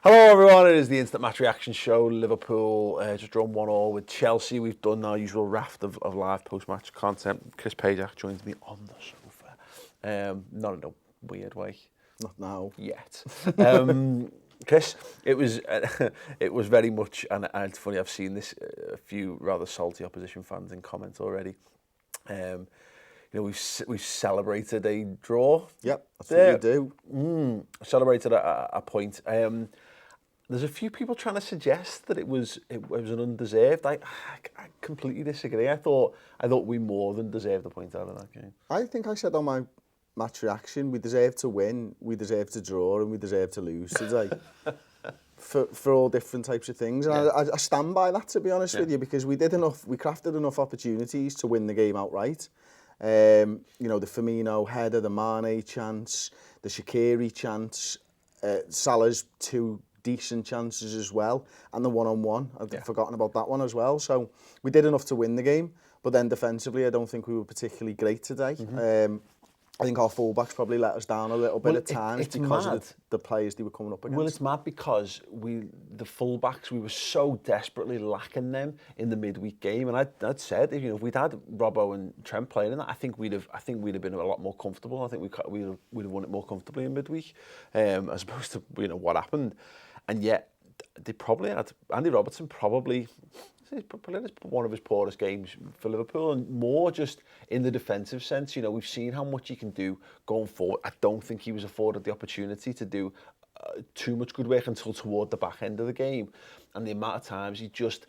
Hello everyone, it is the Instant Match Reaction Show. Liverpool just drawn 1-1 with Chelsea. We've done our usual raft of live post-match content. Chris Pajak joins me on the sofa. Not in a weird way. Not now. Yet. Chris, it was very much, and it's funny, I've seen this, a few rather salty opposition fans in comments already. We've celebrated a draw. Yep, that's what you do. Celebrated a point. There's a few people trying to suggest that it was an undeserved. I completely disagree. I thought we more than deserved the point out of that game. I think I said on my match reaction, we deserve to win, we deserve to draw, and we deserve to lose today. for all different types of things. And yeah. I stand by that, to be honest with you, because we crafted enough opportunities to win the game outright. The Firmino header, the Mane chance, the Shaqiri chance, Salah's two decent chances as well, and the one-on-one. I've forgotten about that one as well. So we did enough to win the game, but then defensively, I don't think we were particularly great today. I think our fullbacks probably let us down a little bit at times because of the players they were coming up against. Well, it's mad because the fullbacks, we were so desperately lacking them in the midweek game, and I'd said if we'd had Robbo and Trent playing in that, I think we'd have been a lot more comfortable. I think we'd have won it more comfortably in midweek, as opposed to what happened, and yet they probably had Andy Robertson probably one of his poorest games for Liverpool, and more just in the defensive sense. We've seen how much he can do going forward. I don't think he was afforded the opportunity to do too much good work until toward the back end of the game, and the amount of times he just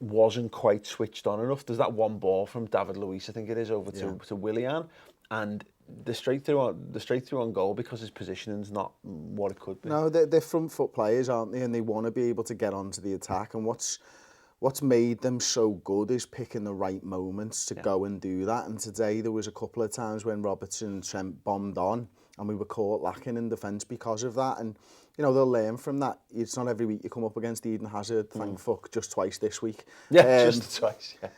wasn't quite switched on enough. There's that one ball from David Luiz, I think it is, over to Willian, and the straight through on goal because his positioning's not what it could be. No, they're front foot players, aren't they? And they want to be able to get onto the attack, and what's made them so good is picking the right moments to go and do that. And today there was a couple of times when Robertson and Trent bombed on and we were caught lacking in defence because of that. And, they'll learn from that. It's not every week you come up against Eden Hazard, thank fuck, just twice this week. Yeah, just twice, yeah.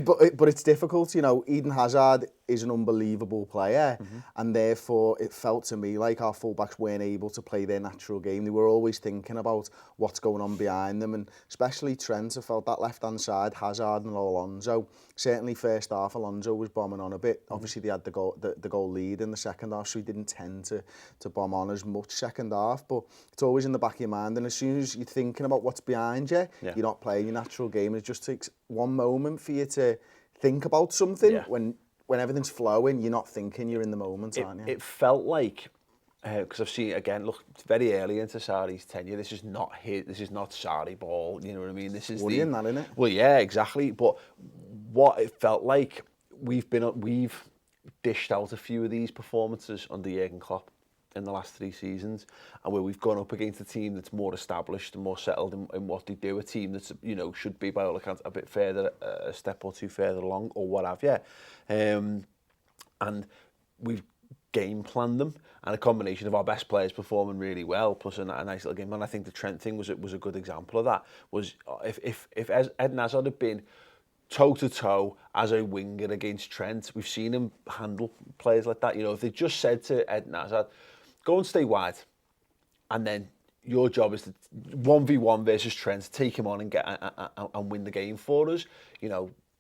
But it's difficult, Eden Hazard is an unbelievable player, and therefore it felt to me like our fullbacks weren't able to play their natural game. They were always thinking about what's going on behind them, and especially Trent, I felt that left-hand side, Hazard and Alonso. Certainly first half, Alonso was bombing on a bit. Obviously they had the goal lead in the second half, so he didn't tend to bomb on as much second half, but it's always in the back of your mind, and as soon as you're thinking about what's behind you, you're not playing your natural game. It just takes one moment for you to think about something. When everything's flowing, you're not thinking, you're in the moment, aren't you? It felt like, because I've seen, again, look, it's very early into Sarri's tenure. This is not Sarri ball, you know what I mean? This is worrying that, isn't it? Well, yeah, exactly. But what it felt like, we've dished out a few of these performances under Jurgen Klopp in the last 3 seasons, and where we've gone up against a team that's more established and more settled in what they do, a team that's should be by all accounts a bit further, a step or two further along, or what have you, and we've game planned them, and a combination of our best players performing really well plus a nice little game. And I think the Trent thing was a good example of that. Was if Eden Hazard had been toe-to-toe as a winger against Trent, we've seen him handle players like that. If they just said to Eden Hazard, go and stay wide, and then your job is to 1v1 versus Trent, take him on and get and win the game for us.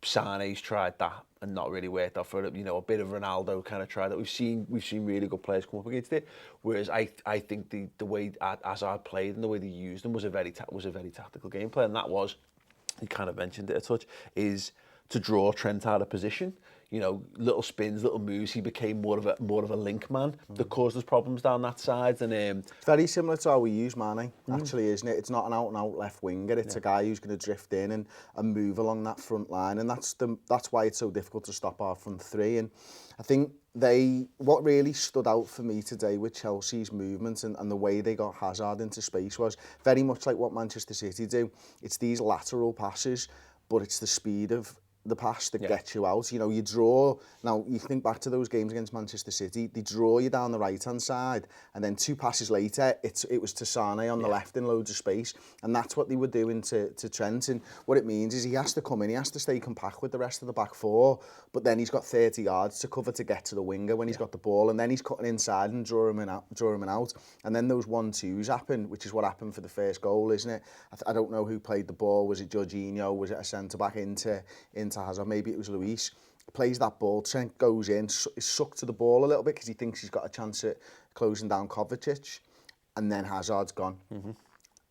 Sane's tried that and not really worked out for it. A bit of Ronaldo kind of tried that. We've seen really good players come up against it. Whereas I think the way Hazard played and the way they used them was a very tactical gameplay, and that was, you kind of mentioned it a touch, is to draw Trent out of position. Little spins, little moves. He became more of a link man that caused us problems down that side. And it's very similar to how we use Mane, actually, isn't it? It's not an out-and-out left winger. It's a guy who's going to drift in and move along that front line, and that's why it's so difficult to stop our front three. And I think what really stood out for me today with Chelsea's movement and the way they got Hazard into space was very much like what Manchester City do. It's these lateral passes, but it's the speed of the pass that gets you out. You know, you draw. Now, you think back to those games against Manchester City, they draw you down the right-hand side, and then 2 passes later, it was to Sane on the left in loads of space, and that's what they were doing to Trent. And what it means is he has to come in, he has to stay compact with the rest of the back four, but then he's got 30 yards to cover to get to the winger when he's got the ball, and then he's cutting inside and drawing him out. And then those 1-2s happen, which is what happened for the first goal, isn't it? I don't know who played the ball. Was it Jorginho? Was it a centre-back into Hazard? Maybe it was Luis. Plays that ball, Trent goes in, is sucked to the ball a little bit because he thinks he's got a chance at closing down Kovacic, and then Hazard's gone.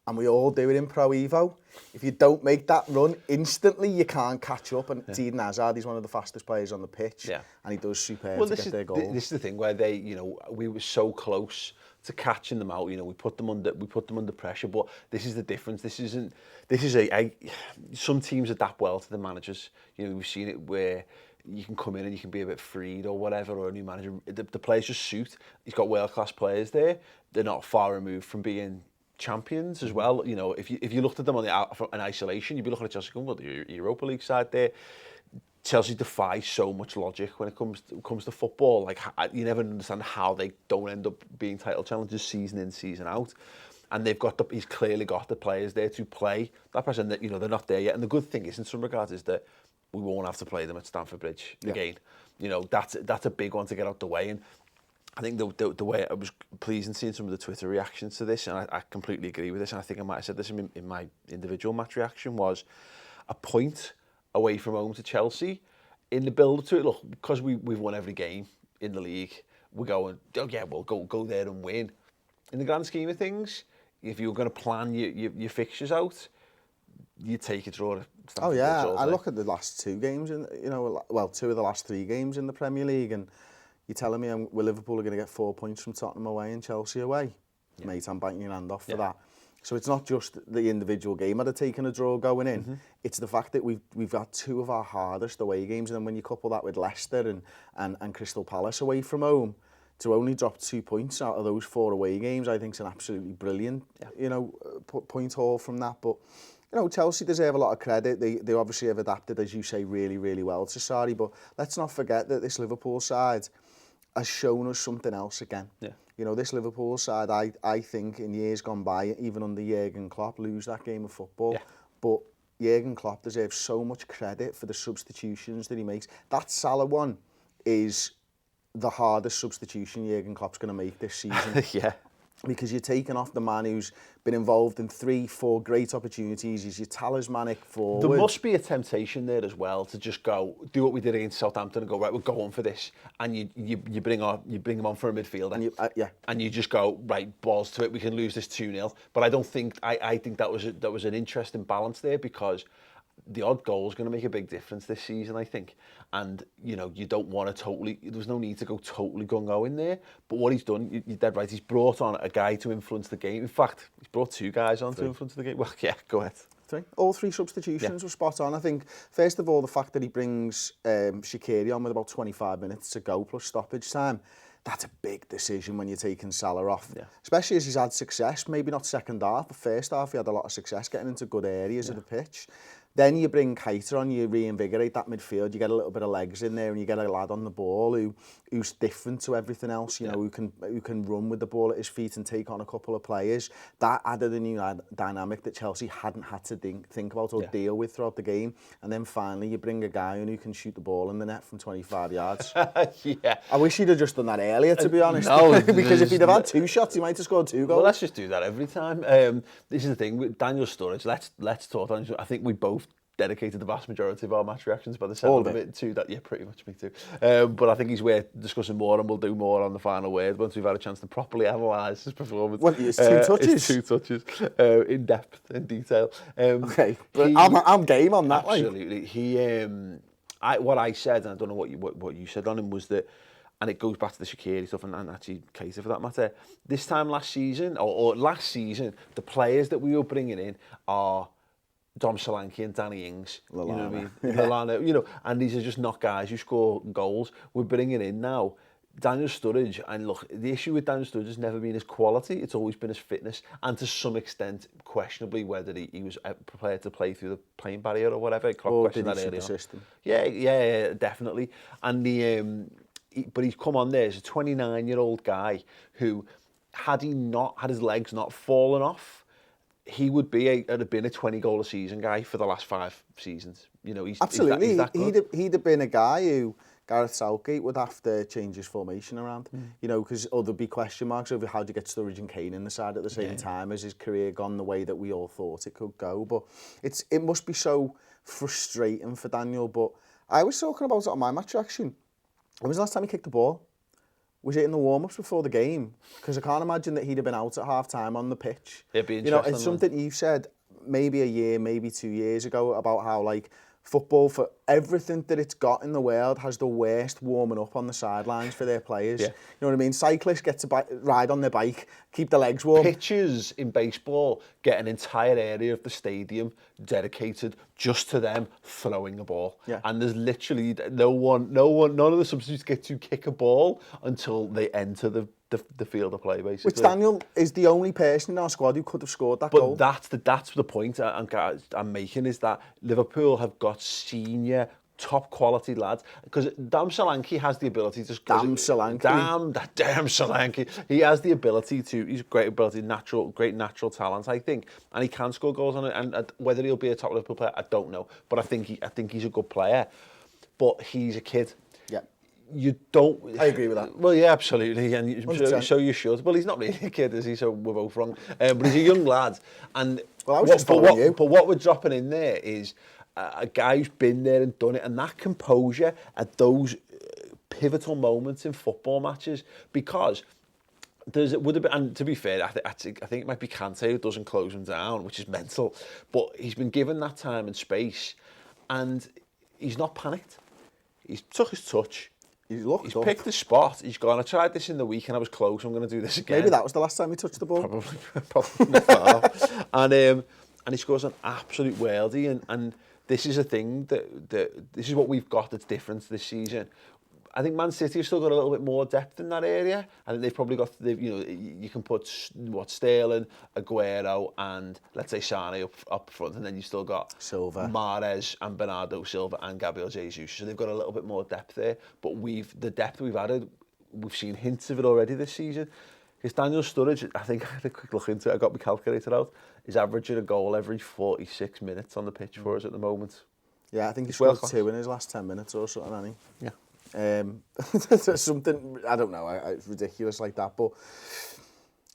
And we all do it in Pro Evo. If you don't make that run instantly, you can't catch up. And Eden Hazard, he's one of the fastest players on the pitch, and he does superb to get their goal. This is the thing where they, you know, we were so close to catching them out. You know, we put them under pressure, but this is the difference. This is some teams adapt well to the managers. You know, we've seen it where you can come in and you can be a bit freed or whatever, or a new manager. The players just suit. He's got world-class players there. They're not far removed from being champions as well. You know, if you looked at them in isolation, you'd be looking at Chelsea going, well, the Europa League side there. Chelsea defies so much logic when it comes to football. Like, you never understand how they don't end up being title challengers season in, season out. And he's clearly got the players there to play that person. That, you know, they're not there yet. And the good thing is, in some regards, is that we won't have to play them at Stamford Bridge again. You know, that's a big one to get out the way. And I think the way it was pleasing seeing some of the Twitter reactions to this, and I completely agree with this, and I think I might have said this in my individual match reaction, was a point away from home to Chelsea in the build to it. Look, because we've won every game in the league, we're going, oh yeah, we'll go there and win. In the grand scheme of things, if you're going to plan your fixtures out, you take a draw. Oh yeah, I look at the last 2 games, and 2 of the last 3 games in the Premier League, and you're telling me Liverpool are going to get 4 points from Tottenham away and Chelsea away? Yeah. Mate, I'm biting your hand off for that. So it's not just the individual game I'd have taken a draw going in. It's the fact that we've got 2 of our hardest away games, and then when you couple that with Leicester and Crystal Palace away from home, to only drop 2 points out of those 4 away games, I think is an absolutely brilliant, point haul from that. But you know, Chelsea deserve a lot of credit. They obviously have adapted, as you say, really, really well to Sarri. But let's not forget that this Liverpool side has shown us something else again. Yeah. You know, this Liverpool side, I think in years gone by, even under Jurgen Klopp, lose that game of football. Yeah. But Jurgen Klopp deserves so much credit for the substitutions that he makes. That Salah one is the hardest substitution Jurgen Klopp's going to make this season. Yeah. Because you're taking off the man who's been involved in 3-4 great opportunities. He's your talismanic forward. There must be a temptation there as well to just go do what we did against Southampton and go, right, we'll go on for this, and you bring him on for a midfielder, and and you just go, right, balls to it, we can lose this 2-0. But I don't think I think that was an interesting balance there, because the odd goal is going to make a big difference this season, I think. And, you know, you don't want to there's no need to go totally gung-ho in there. But what he's done, you're dead right, he's brought on a guy to influence the game. In fact, he's brought 2 guys on to influence the game. Well, yeah, go ahead. 3. All 3 substitutions were spot on. I think, first of all, the fact that he brings Shaqiri on with about 25 minutes to go plus stoppage time, that's a big decision when you're taking Salah off. Yeah. Especially as he's had success, maybe not second half, but first half he had a lot of success getting into good areas of the pitch. Then you bring Keita on, you reinvigorate that midfield, you get a little bit of legs in there, and you get a lad on the ball who's different to everything else, you know, who can run with the ball at his feet and take on a couple of players. That added a new dynamic that Chelsea hadn't had to think about or deal with throughout the game. And then finally you bring a guy in who can shoot the ball in the net from 25 yards. I wish he'd have just done that earlier, to be honest. No, because if he'd have had 2 shots, he might have scored 2 goals. Well, let's just do that every time. This is the thing with Daniel Sturridge. Let's talk. I think we both dedicated the vast majority of our match reactions by the sound of it to that. Yeah, pretty much me too. But I think he's worth discussing more, and we'll do more on the final word once we've had a chance to properly analyse his performance. Well, it's 2 touches. It's 2 touches, in depth, in detail. Okay, but I'm game on that. Absolutely. What I said, and I don't know what you said on him, was that, and it goes back to the Shaqiri stuff, and actually Keita for that matter. This time last season, or last season, the players that we were bringing in are Dom Solanke and Danny Ings, you know what I mean? Lallana, you know, and these are just not guys who score goals. We're bringing in now Daniel Sturridge, and look, the issue with Daniel Sturridge has never been his quality, it's always been his fitness, and to some extent, questionably, whether he was prepared to play through the playing barrier or whatever. Or did he suit the system? Yeah, definitely. And but he's come on there as a 29-year-old guy who, had his legs not fallen off, he would have been a 20-goal a season guy for the last 5 seasons. You know, absolutely. He's that good. He'd have been a guy who Gareth Southgate would have to change his formation around. You know, because there'd be question marks over how do you get Sturridge and Kane in the side at the same time. Has his career gone the way that we all thought it could go? But it must be so frustrating for Daniel. But I was talking about it on my match reaction. When was the last time he kicked the ball? Was it in the warm-ups before the game? Because I can't imagine that he'd have been out at half-time on the pitch. It'd be interesting. You know, it's something you said maybe a year, maybe 2 years ago about how, like, football, for everything that it's got in the world, has the worst warming up on the sidelines for their players. You know what I mean? Cyclists get to ride on their bike, keep their legs warm. Pitches in baseball get an entire area of the stadium dedicated just to them throwing a ball. And there's literally none of the substitutes get to kick a ball until they enter the field of play, basically. Which Daniel is the only person in our squad who could have scored that goal. But that's the point I'm making, is that Liverpool have got senior, top quality lads. Because Solanke has the ability to... Damn Solanke. He has the ability to... He's a great great natural talent, I think. And he can score goals on it. And whether he'll be a top Liverpool player, I don't know. But I think he's a good player. But he's a kid. You don't... I agree with that. Well, yeah, absolutely, and so you should. Well, he's not really a kid, is he? So we're both wrong. But he's a young lad. And well, I was just following you. But what we're dropping in there is a guy who's been there and done it, and that composure at those pivotal moments in football matches, because it would have been, and to be fair, I think it might be Kante who doesn't close him down, which is mental. But he's been given that time and space, and he's not panicked. He's took his touch. He's picked the spot. He's gone, I tried this in the week and I was close, I'm going to do this again. Maybe that was the last time he touched the ball. Probably not. And he scores an absolute worldie. And this is a thing that this is what we've got that's different this season. I think Man City have still got a little bit more depth in that area. I think they've probably got, you can put Sterling, Aguero, and let's say Sane up front, and then you still got Silva, Mahrez, and Bernardo Silva, and Gabriel Jesus. So they've got a little bit more depth there. But the depth we've added, we've seen hints of it already this season. Because Daniel Sturridge, I think I had a quick look into it. I got my calculator out. He's averaging a goal every 46 minutes on the pitch for us at the moment. Yeah, I think he scored 2 in his last 10 minutes or something, hasn't he? Yeah. Something, I don't know, it's ridiculous like that, but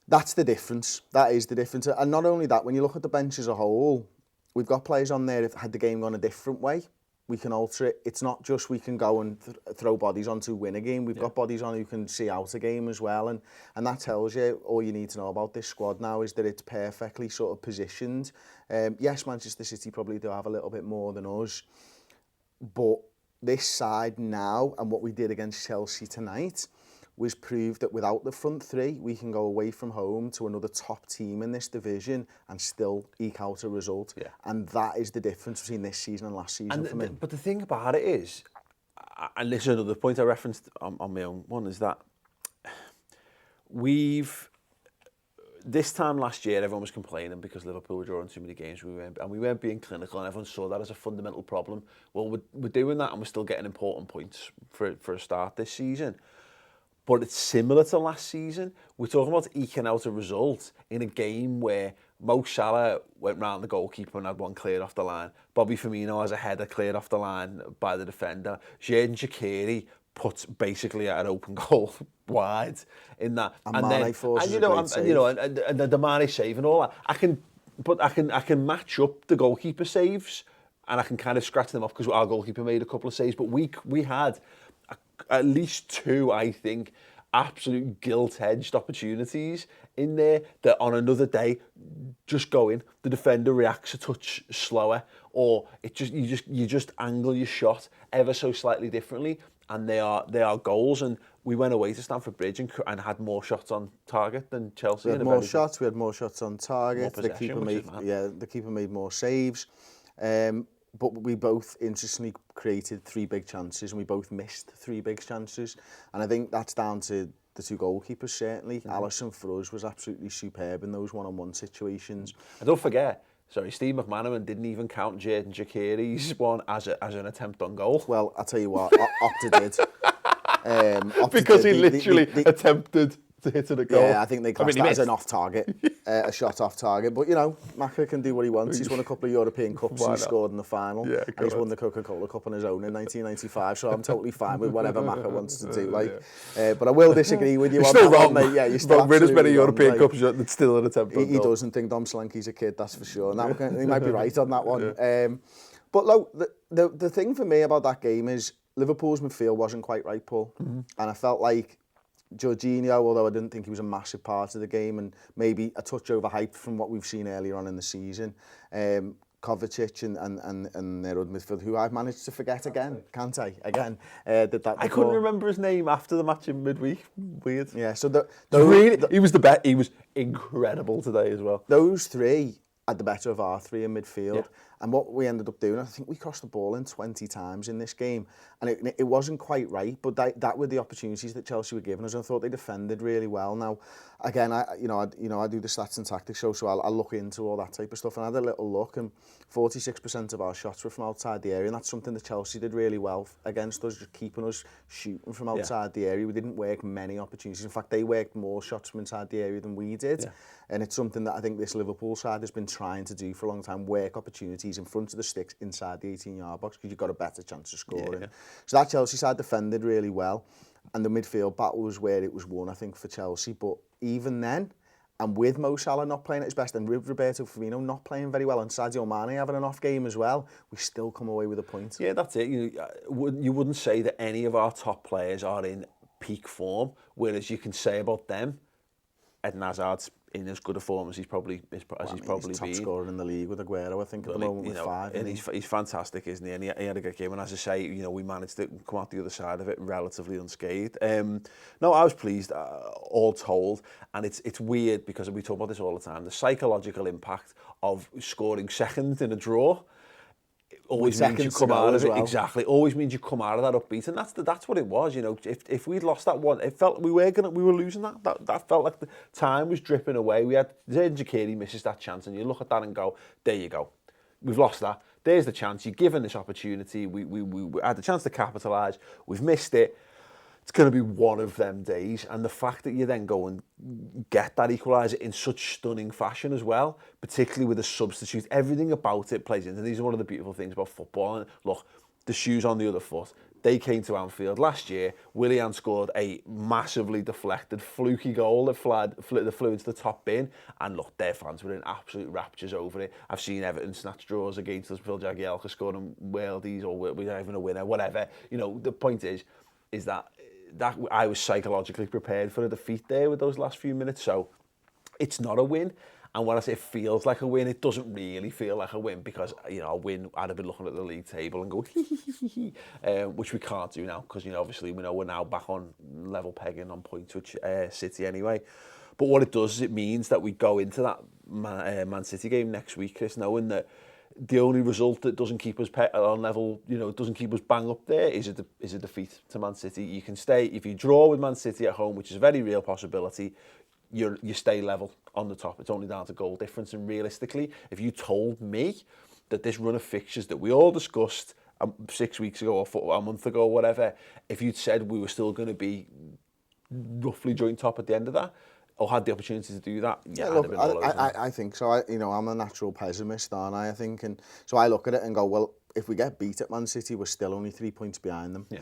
that's the difference. That is the difference. And not only that, when you look at the bench as a whole, we've got players on there that had the game gone a different way. We can alter it. It's not just we can go and throw bodies on to win a game. We've got bodies on who can see out a game as well. And that tells you all you need to know about this squad now is that it's perfectly sort of positioned. Yes, Manchester City probably do have a little bit more than us, but this side now, and what we did against Chelsea tonight, was prove that without the front three, we can go away from home to another top team in this division and still eke out a result. And that is the difference between this season and last season for me. But the thing about it is, and this is another point I referenced on my own one, is that this time last year, everyone was complaining because Liverpool were drawing too many games, we weren't being clinical, and everyone saw that as a fundamental problem. Well, we're doing that, and we're still getting important points for a start this season. But it's similar to last season. We're talking about eking out a result in a game where Mo Salah went round the goalkeeper and had one cleared off the line. Bobby Firmino has a header cleared off the line by the defender. Xherdan Shaqiri puts basically an open goal wide in that, and Mane forces and the Mane save and all that. I can match up the goalkeeper saves, and I can kind of scratch them off because our goalkeeper made a couple of saves. But we had at least 2, I think, absolute gilt-edged opportunities in there that on another day just go in. The defender reacts a touch slower, or you just angle your shot ever so slightly differently. And they are goals, and we went away to Stamford Bridge and had more shots on target than Chelsea. We had more shots on target. The keeper made more saves. but we both interestingly created 3 big chances, and we both missed 3 big chances. And I think that's down to the 2 goalkeepers, certainly. Alisson, for us, was absolutely superb in those one-on-one situations. And don't forget, sorry, Steve McManaman didn't even count Jaden Jacqueri's one as an attempt on goal. Well, I'll tell you what, Opta did. Because he literally attempted to hit it a goal. Yeah, I think they classed that as an off-target, a shot off-target. But, you know, Maka can do what he wants. He's won a couple of European Cups and he scored in the final. Yeah, and he's won the Coca-Cola Cup on his own in 1995, so I'm totally fine with whatever Maka wants to do. But I will disagree with you you're on still that wrong. one, mate. Yeah, you're still wrong. Win as many European wrong, Cups, that's still an attempt on goal. He doesn't think Dom Solanke's a kid, that's for sure. And he might be right on that one. But look, the thing for me about that game is Liverpool's midfield wasn't quite right, Paul. And I felt like Jorginho, although I didn't think he was a massive part of the game and maybe a touch overhyped from what we've seen earlier on in the season, Kovacic and their other midfield, who I've managed to forget again, can't I? Again, did that before. I couldn't remember his name after the match in midweek. Weird. Yeah, so he was the best. He was incredible today as well. Those 3 had the better of our 3 in midfield. Yeah. And what we ended up doing, I think we crossed the ball in 20 times in this game. And it wasn't quite right, but that were the opportunities that Chelsea were giving us. And I thought they defended really well. Now, again, I do the stats and tactics show, so I'll look into all that type of stuff. And I had a little look, and 46% of our shots were from outside the area. And that's something that Chelsea did really well against us, just keeping us shooting from outside the area. We didn't work many opportunities. In fact, they worked more shots from inside the area than we did. Yeah. And it's something that I think this Liverpool side has been trying to do for a long time, work opportunities in front of the sticks inside the 18-yard box, because you've got a better chance of scoring. Yeah. So that Chelsea side defended really well, and the midfield battle was where it was won, I think, for Chelsea. But even then, and with Mo Salah not playing at his best, and with Roberto Firmino not playing very well, and Sadio Mane having an off game as well, we still come away with a point. Yeah, that's it. You wouldn't say that any of our top players are in peak form, whereas you can say about them, Eden Hazard's in as good a form as he's probably he's top scorer in the league with Aguero, I think, at the moment with 5. And he's fantastic, isn't he? And he had a good game. And as I say, we managed to come out the other side of it relatively unscathed. No, I was pleased, all told. And it's weird because we talk about this all the time. The psychological impact of scoring second in a draw always means you come out of it. Exactly. Always means you come out of that upbeat, and that's what it was. If we'd lost that one, it felt we were losing that. That felt like the time was dripping away. We had Jacqueri misses that chance, and you look at that and go, there you go, we've lost that. There's the chance. You're given this opportunity. We had the chance to capitalise. We've missed it. It's going to be one of them days, and the fact that you then go and get that equaliser in such stunning fashion as well, particularly with the substitute, everything about it plays into. These are one of the beautiful things about football. And look, the shoes on the other foot. They came to Anfield last year. Willian scored a massively deflected, fluky goal that flew into the top bin, and look, their fans were in absolute raptures over it. I've seen Everton snatch draws against us. Phil Jagielka scored in Worldies, or we're not even a winner, whatever. The point is that I was psychologically prepared for a defeat there with those last few minutes. So it's not a win. And when I say it feels like a win, it doesn't really feel like a win, because, a win, I'd have been looking at the league table and go, which we can't do now, because, obviously we know we're now back on level pegging on points with City anyway. But what it does is it means that we go into that Man City game next week, Chris, knowing that the only result that doesn't keep us on level, doesn't keep us bang up there is a defeat to Man City. You can stay, if you draw with Man City at home, which is a very real possibility, you stay level on the top. It's only down to goal difference. And realistically, if you told me that this run of fixtures that we all discussed 6 weeks ago or a month ago or whatever, if you'd said we were still going to be roughly joint top at the end of that, or had the opportunity to do that, look, I think so. I'm a natural pessimist, aren't I think, and so I look at it and go, well, if we get beat at Man City, we're still only 3 points behind them. Yeah.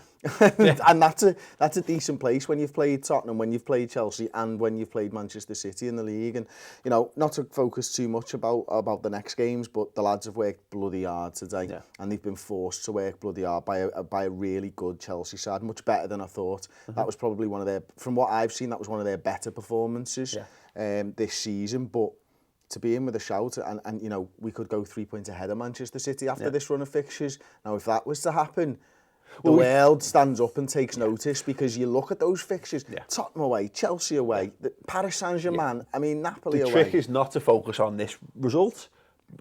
And that's a decent place when you've played Tottenham, when you've played Chelsea, and when you've played Manchester City in the league. And not to focus too much about the next games, but the lads have worked bloody hard today, and they've been forced to work bloody hard by a really good Chelsea side, much better than I thought. That was probably one of their, from what I've seen, that was one of their better performances this season. But to be in with a shout, and we could go 3 points ahead of Manchester City after this run of fixtures. Now, if that was to happen, the world stands up and takes notice, because you look at those fixtures, Tottenham away, Chelsea away, Paris Saint-Germain, I mean, Napoli away. The trick is not to focus on this result.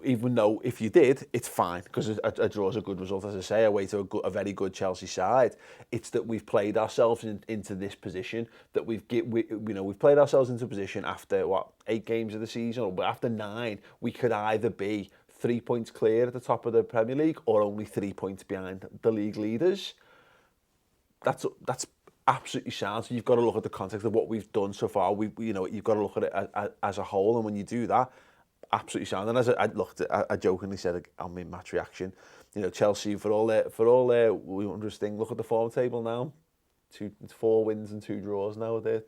even though if you did, it's fine because a draw is a good result, as I say, away to a very good Chelsea side. It's that we've played ourselves into this position, that we've played ourselves into a position after 8 games of the season, or after 9, we could either be 3 points clear at the top of the Premier League or only 3 points behind the league leaders. That's absolutely sound. So you've got to look at the context of what we've done so far. You've got to look at it as a whole, and when you do that, absolutely sound. And as I jokingly said on my match reaction, Chelsea for all their wondrous thing. Look at the form table now, 4 wins and 2 draws now. They're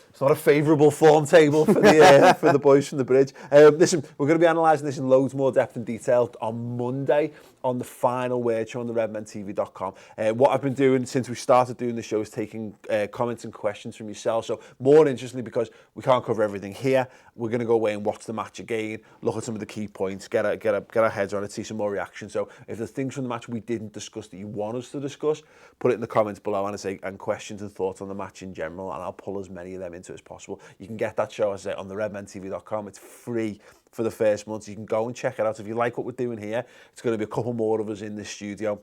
It's not a favourable form table for the boys from the bridge. Listen, we're going to be analysing this in loads more depth and detail on Monday on the final word show on the redmentv.com. What I've been doing since we started doing the show is taking comments and questions from yourself. So more interestingly, because we can't cover everything here, we're going to go away and watch the match again, look at some of the key points, get our heads on it, see some more reaction. So if there's things from the match we didn't discuss that you want us to discuss, put it in the comments below and questions and thoughts on the match in general, and I'll pull as many of them into as possible. You can get that show, as I say, on the redmentv.com. It's free for the first month. You can go and check it out. If you like what we're doing here, it's going to be a couple more of us in the studio.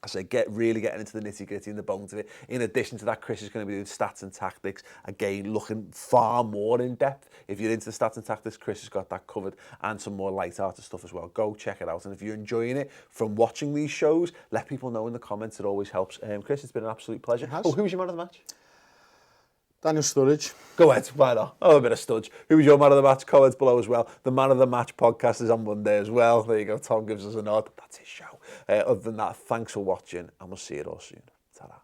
I say, really getting into the nitty-gritty and the bones of it. In addition to that, Chris is going to be doing stats and tactics. Again, looking far more in depth. If you're into stats and tactics, Chris has got that covered, and some more light-hearted stuff as well. Go check it out. And if you're enjoying it from watching these shows, let people know in the comments. It always helps. Chris, it's been an absolute pleasure. Oh, who was your man of the match? Daniel Sturridge. Go ahead, why not? Oh, a bit of Studge. Who was your man of the match? Comments below as well. The man of the match podcast is on Monday as well. There you go. Tom gives us a nod. That's his show. Other than that, thanks for watching, and we'll see you all soon. Ta-ra.